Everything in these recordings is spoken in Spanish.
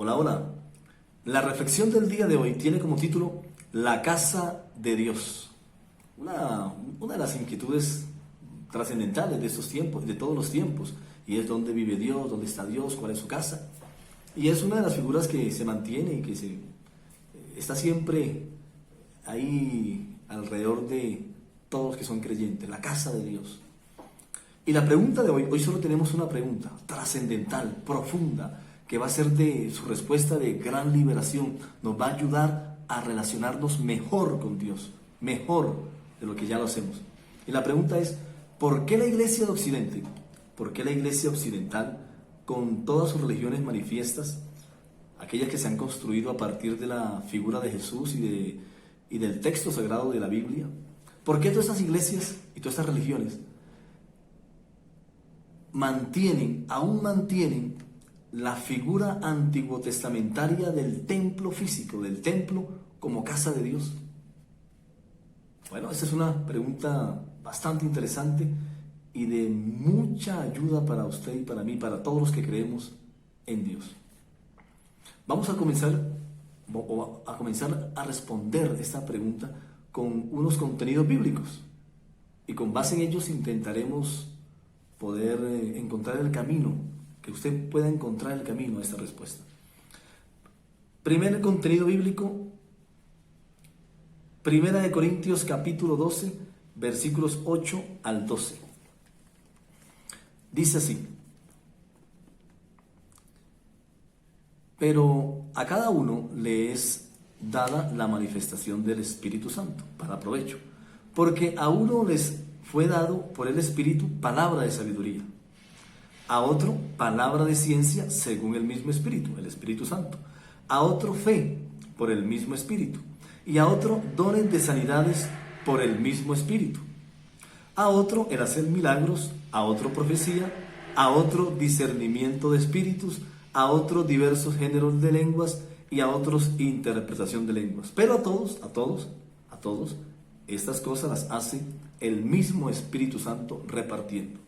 Hola, hola. La reflexión del día de hoy tiene como título La casa de Dios. Una de las inquietudes trascendentales de estos tiempos, de todos los tiempos, y es dónde vive Dios, dónde está Dios, cuál es su casa. Y es una de las figuras que se mantiene y que está siempre ahí alrededor de todos los que son creyentes, la casa de Dios. Y la pregunta de hoy solo tenemos una pregunta trascendental, profunda, que va a ser de su respuesta de gran liberación. Nos va a ayudar a relacionarnos mejor con Dios, mejor de lo que ya lo hacemos. Y la pregunta es, ¿por qué la iglesia de Occidente, por qué la iglesia occidental, con todas sus religiones manifiestas, aquellas que se han construido a partir de la figura de Jesús y del texto sagrado de la Biblia, por qué todas estas iglesias y todas estas religiones aún mantienen la figura antiguo testamentaria del templo físico, del templo como casa de Dios? Bueno, esta es una pregunta bastante interesante y de mucha ayuda para usted y para mí, para todos los que creemos en Dios. Vamos a comenzar a responder esta pregunta con unos contenidos bíblicos y con base en ellos intentaremos poder encontrar el camino, que usted pueda encontrar el camino a esta respuesta. Primer contenido bíblico, Primera de Corintios capítulo 12, versículos 8 al 12. Dice así: pero a cada uno le es dada la manifestación del Espíritu Santo para provecho, porque a uno les fue dado por el Espíritu palabra de sabiduría, a otro palabra de ciencia según el mismo Espíritu, el Espíritu Santo, a otro fe por el mismo Espíritu, y a otro dones de sanidades por el mismo Espíritu, a otro el hacer milagros, a otro profecía, a otro discernimiento de espíritus, a otros diversos géneros de lenguas y a otros interpretación de lenguas. Pero a todos, estas cosas las hace el mismo Espíritu Santo repartiendo.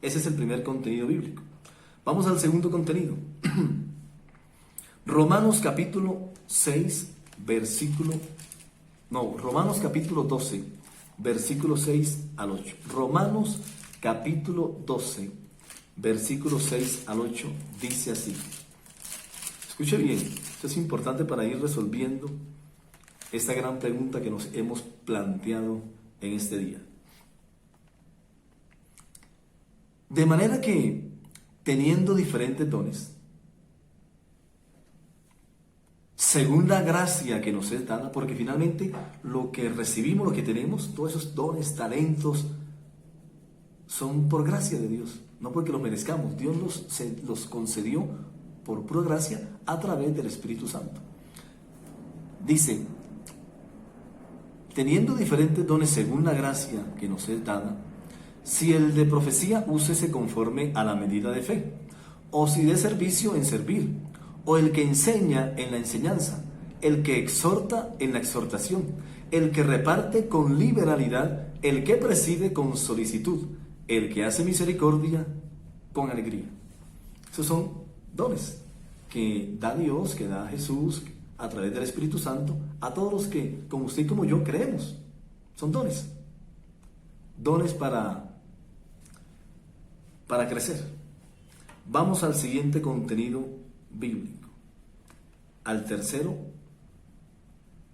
Ese es el primer contenido bíblico. Vamos al segundo contenido. Romanos capítulo 12, versículo 6 al 8. Romanos capítulo 12, versículo 6 al 8 dice así. Escuche bien, esto es importante para ir resolviendo esta gran pregunta que nos hemos planteado en este día. De manera que, teniendo diferentes dones, según la gracia que nos es dada, porque finalmente lo que recibimos, lo que tenemos, todos esos dones, talentos, son por gracia de Dios, no porque los merezcamos. Dios los concedió por pura gracia a través del Espíritu Santo. Dice, teniendo diferentes dones según la gracia que nos es dada, si el de profecía, úsese conforme a la medida de fe, o si de servicio, en servir, o el que enseña en la enseñanza, el que exhorta en la exhortación, el que reparte con liberalidad, el que preside con solicitud, el que hace misericordia con alegría. Esos son dones que da Dios, que da Jesús a través del Espíritu Santo a todos los que, como usted y como yo, creemos. Son dones. Dones para crecer. Vamos al siguiente contenido bíblico. Al tercero,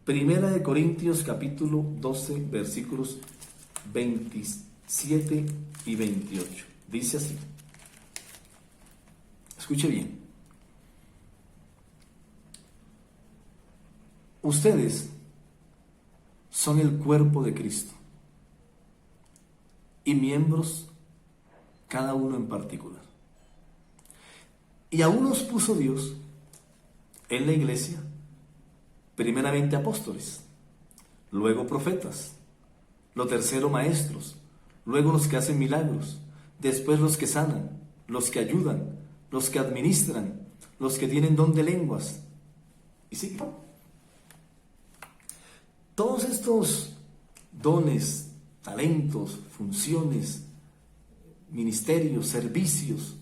Primera de Corintios capítulo 12, versículos 27 y 28. Dice así. Escuche bien. Ustedes son el cuerpo de Cristo y miembros cada uno en particular. Y a unos puso Dios en la iglesia, primeramente apóstoles, luego profetas, lo tercero maestros, luego los que hacen milagros, después los que sanan, los que ayudan, los que administran, los que tienen don de lenguas. Y sigue. Todos estos dones, talentos, funciones, ministerios, servicios,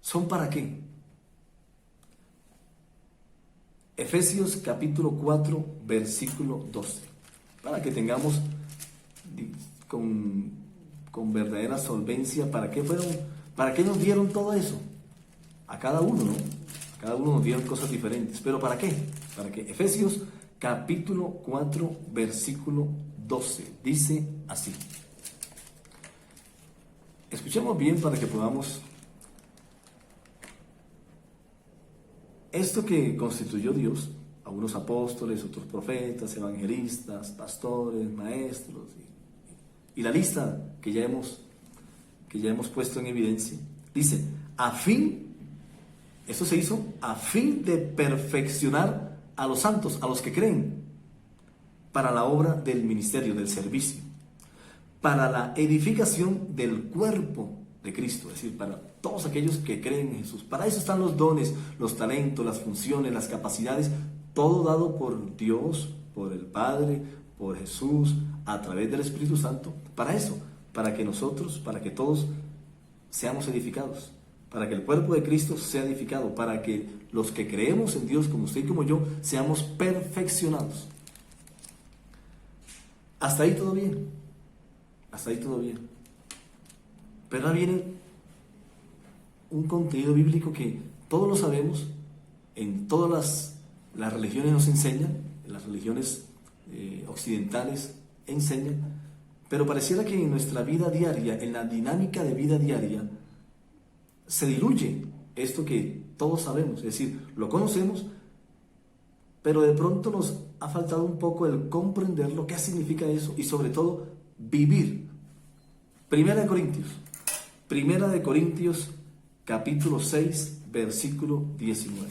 ¿son para qué? Efesios capítulo 4, versículo 12. Para que tengamos con verdadera solvencia para qué nos dieron todo eso. A cada uno, ¿no? A cada uno nos dieron cosas diferentes. ¿Pero para qué? Para que Efesios capítulo 4, versículo 12. Dice así. Escuchemos bien para que podamos. Esto que constituyó Dios, algunos apóstoles, otros profetas, evangelistas, pastores, maestros, y la lista que ya hemos puesto en evidencia, dice, esto se hizo a fin de perfeccionar a los santos, a los que creen, para la obra del ministerio, del servicio, para la edificación del cuerpo de Cristo, es decir, para todos aquellos que creen en Jesús. Para eso están los dones, los talentos, las funciones, las capacidades, todo dado por Dios, por el Padre, por Jesús, a través del Espíritu Santo. Para eso, para que todos seamos edificados, para que el cuerpo de Cristo sea edificado, para que los que creemos en Dios, como usted y como yo, seamos perfeccionados. Hasta ahí todo bien. Hasta ahí todo bien. Pero ahora viene un contenido bíblico que todos lo sabemos, en todas las religiones nos enseñan, en las religiones occidentales enseñan, pero pareciera que en nuestra vida diaria, en la dinámica de vida diaria, se diluye esto que todos sabemos, es decir, lo conocemos, pero de pronto nos ha faltado un poco el comprender lo que significa eso y sobre todo vivir. Primera de Corintios capítulo 6, versículo 19.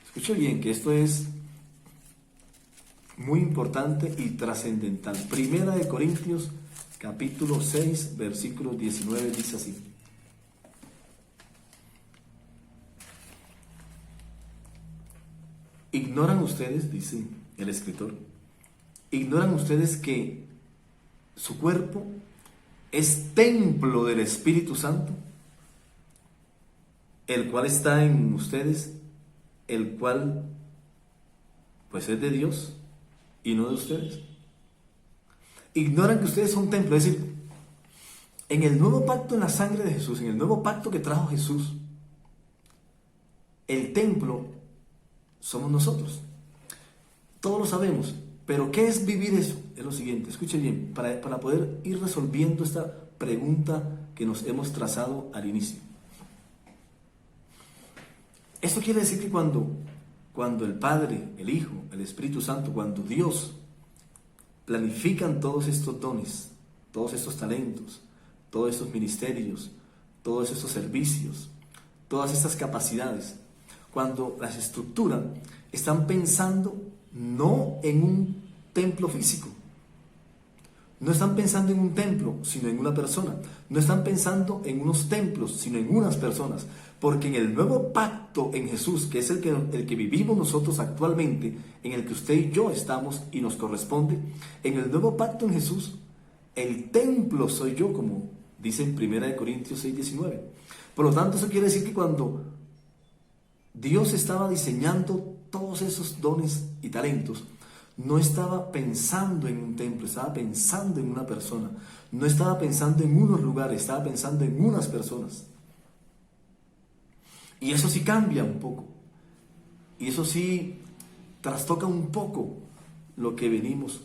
Escuche bien que esto es muy importante y trascendental. Primera de Corintios capítulo 6, versículo 19 dice así. ¿Ignoran ustedes, dice el escritor, ignoran ustedes que su cuerpo es templo del Espíritu Santo, el cual está en ustedes, el cual pues es de Dios y no de ustedes? Ignoran que ustedes son templo, es decir, en el nuevo pacto en la sangre de Jesús, en el nuevo pacto que trajo Jesús, el templo somos nosotros. Todos lo sabemos, pero ¿qué es vivir eso? Es lo siguiente, escuche bien, para poder ir resolviendo esta pregunta que nos hemos trazado al inicio. Esto quiere decir que cuando el Padre, el Hijo, el Espíritu Santo, cuando Dios planifican todos estos dones, todos estos talentos, todos estos ministerios, todos estos servicios, todas estas capacidades, cuando las estructuran, están pensando no en un templo físico, no están pensando en un templo, sino en una persona, no están pensando en unos templos, sino en unas personas, porque en el nuevo pacto en Jesús, que es el que vivimos nosotros actualmente, en el que usted y yo estamos y nos corresponde, en el nuevo pacto en Jesús, el templo soy yo, como dice en 1 Corintios 6, 19. Por lo tanto, eso quiere decir que cuando Dios estaba diseñando todos esos dones y talentos, no estaba pensando en un templo, estaba pensando en una persona, no estaba pensando en unos lugares, estaba pensando en unas personas. Y eso sí cambia un poco, y eso sí trastoca un poco lo que venimos.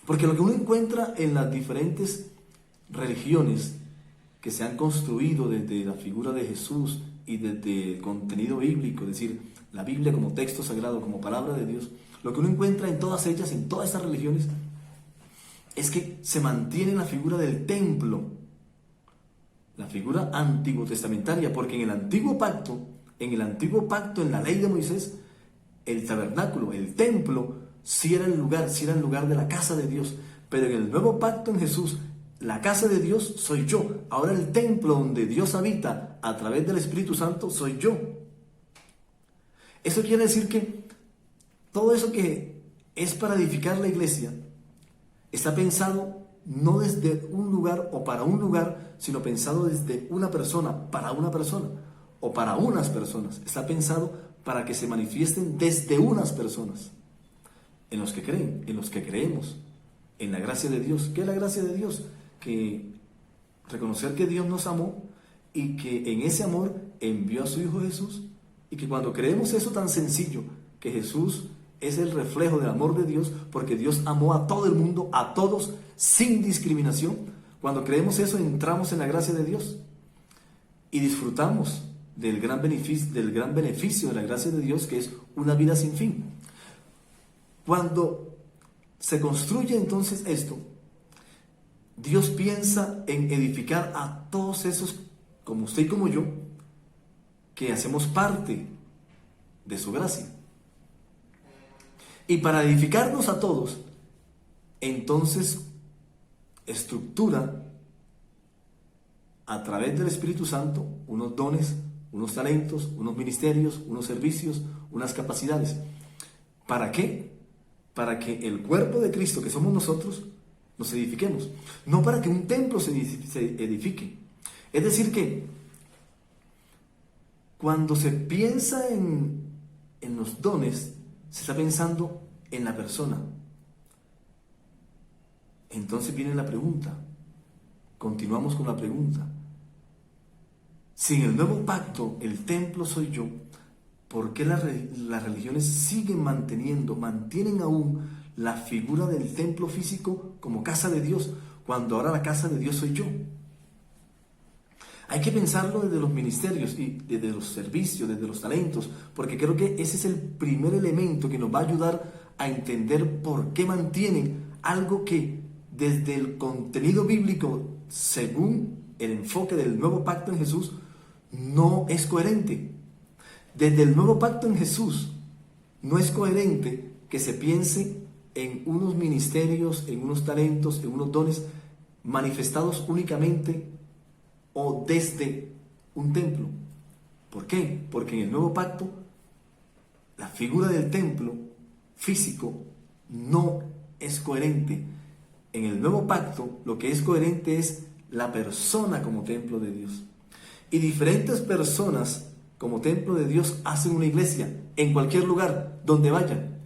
Porque lo que uno encuentra en las diferentes religiones que se han construido desde la figura de Jesús y desde el contenido bíblico, es decir, la Biblia como texto sagrado, como palabra de Dios, lo que uno encuentra en todas ellas, en todas estas religiones, es que se mantiene la figura del templo, la figura antiguo testamentaria, porque en el antiguo pacto, en la ley de Moisés, el tabernáculo, el templo, sí era el lugar de la casa de Dios, pero en el nuevo pacto en Jesús, la casa de Dios soy yo. Ahora el templo donde Dios habita a través del Espíritu Santo soy yo. Eso quiere decir que todo eso que es para edificar la iglesia está pensado no desde un lugar o para un lugar, sino pensado desde una persona, para una persona. o para unas personas, está pensado para que se manifiesten desde unas personas, en los que creen, en los que creemos, en la gracia de Dios. ¿Qué es la gracia de Dios? Que reconocer que Dios nos amó y que en ese amor envió a su Hijo Jesús, y que cuando creemos eso tan sencillo, que Jesús es el reflejo del amor de Dios, porque Dios amó a todo el mundo, a todos, sin discriminación. Cuando creemos eso, entramos en la gracia de Dios y disfrutamos del gran beneficio de la gracia de Dios, que es una vida sin fin. Cuando se construye entonces esto, Dios piensa en edificar a todos esos, como usted y como yo, que hacemos parte de su gracia. Y para edificarnos a todos, entonces estructura a través del Espíritu Santo unos dones, unos talentos, unos ministerios, unos servicios, unas capacidades. ¿Para qué? Para que el cuerpo de Cristo, que somos nosotros, nos edifiquemos. No para que un templo se edifique. Es decir que cuando se piensa en los dones, se está pensando en la persona. Entonces viene la pregunta. Continuamos con la pregunta. Si en el nuevo pacto el templo soy yo, ¿por qué las religiones mantienen aún la figura del templo físico como casa de Dios, cuando ahora la casa de Dios soy yo? Hay que pensarlo desde los ministerios y desde los servicios, desde los talentos, porque creo que ese es el primer elemento que nos va a ayudar a entender por qué mantienen algo que desde el contenido bíblico, según el enfoque del nuevo pacto en Jesús, no es coherente. Desde el nuevo pacto en Jesús, no es coherente que se piense en unos ministerios, en unos talentos, en unos dones manifestados únicamente o desde un templo. ¿Por qué? Porque en el nuevo pacto la figura del templo físico no es coherente. En el nuevo pacto lo que es coherente es la persona como templo de Dios. Y diferentes personas como templo de Dios hacen una iglesia en cualquier lugar donde vayan.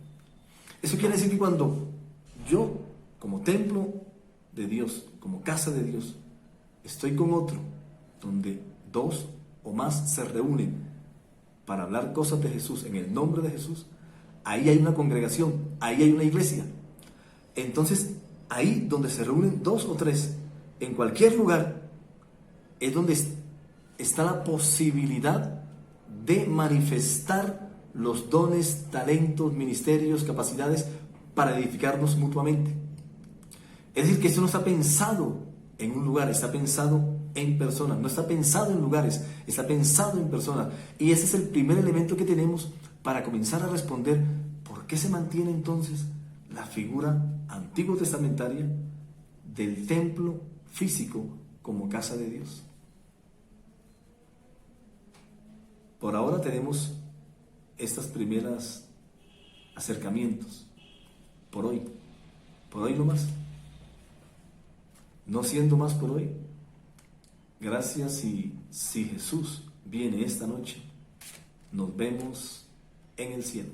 Eso quiere decir que cuando yo como templo de Dios, como casa de Dios, estoy con otro, donde dos o más se reúnen para hablar cosas de Jesús en el nombre de Jesús, ahí hay una congregación, ahí hay una iglesia. Entonces, ahí donde se reúnen dos o tres, en cualquier lugar, es donde está la posibilidad de manifestar los dones, talentos, ministerios, capacidades para edificarnos mutuamente. Es decir, que esto no está pensado en un lugar, está pensado en personas, no está pensado en lugares, está pensado en personas. Y ese es el primer elemento que tenemos para comenzar a responder por qué se mantiene entonces la figura antiguo testamentaria del templo físico como casa de Dios. Por ahora tenemos estas primeras acercamientos, por hoy no más. No siendo más por hoy, gracias, y si Jesús viene esta noche, nos vemos en el cielo.